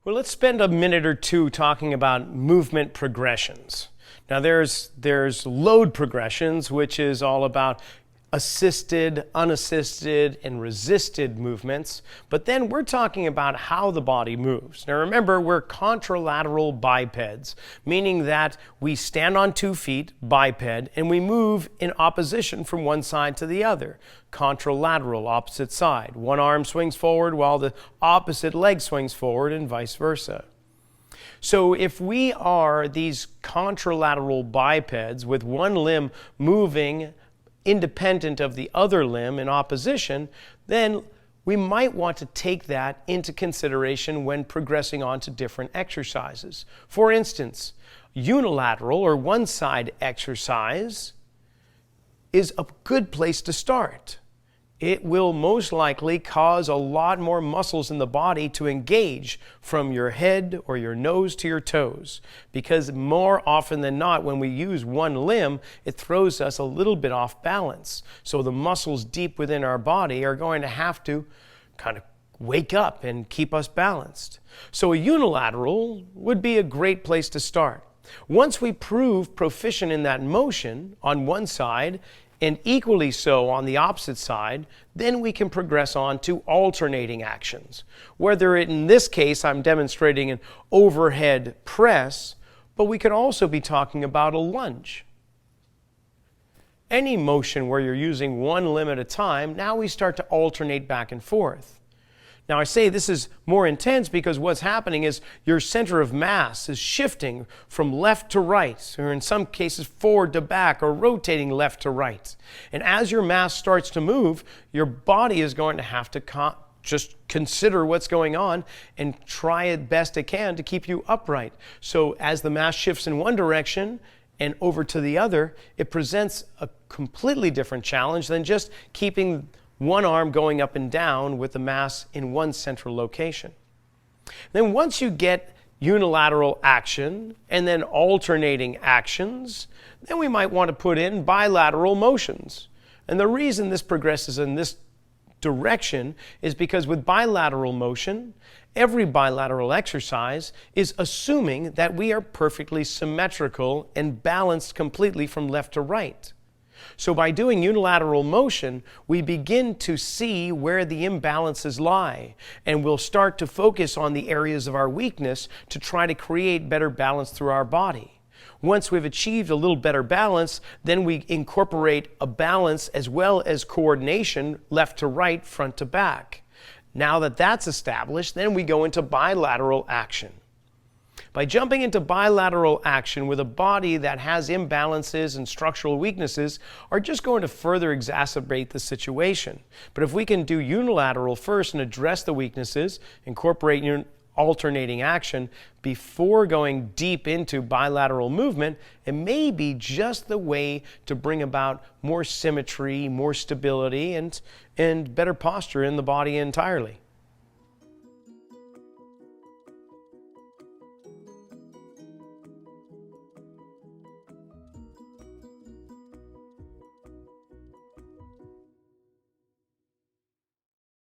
Well, let's spend a minute or two talking about movement progressions. Now, there's load progressions, which is all about assisted, unassisted, and resisted movements. But then we're talking about how the body moves. Now, remember, we're contralateral bipeds, meaning that we stand on 2 feet, biped, and we move in opposition from one side to the other. Contralateral, opposite side. One arm swings forward while the opposite leg swings forward, and vice versa. So if we are these contralateral bipeds with one limb moving independent of the other limb in opposition, then we might want to take that into consideration when progressing on to different exercises. For instance, unilateral or one-side exercise is a good place to start. It will most likely cause a lot more muscles in the body to engage from your head or your nose to your toes, because more often than not, when we use one limb, it throws us a little bit off balance. So the muscles deep within our body are going to have to kind of wake up and keep us balanced. So a unilateral would be a great place to start. Once we prove proficient in that motion on one side, and equally so on the opposite side, then we can progress on to alternating actions. Whether in this case I'm demonstrating an overhead press, but we could also be talking about a lunge. Any motion where you're using one limb at a time, now we start to alternate back and forth. Now I say this is more intense because what's happening is your center of mass is shifting from left to right, or in some cases forward to back, or rotating left to right. And as your mass starts to move, your body is going to have to just consider what's going on and try it best it can to keep you upright. So as the mass shifts in one direction and over to the other, it presents a completely different challenge than just keeping one arm going up and down with the mass in one central location. Then once you get unilateral action and then alternating actions, then we might want to put in bilateral motions. And the reason this progresses in this direction is because with bilateral motion, every bilateral exercise is assuming that we are perfectly symmetrical and balanced completely from left to right. So by doing unilateral motion, we begin to see where the imbalances lie, and we'll start to focus on the areas of our weakness to try to create better balance through our body. Once we've achieved a little better balance, then we incorporate a balance as well as coordination left to right, front to back. Now that that's established, then we go into bilateral action. By jumping into bilateral action with a body that has imbalances and structural weaknesses are just going to further exacerbate the situation. But if we can do unilateral first and address the weaknesses, incorporate alternating action before going deep into bilateral movement, it may be just the way to bring about more symmetry, more stability, and better posture in the body entirely.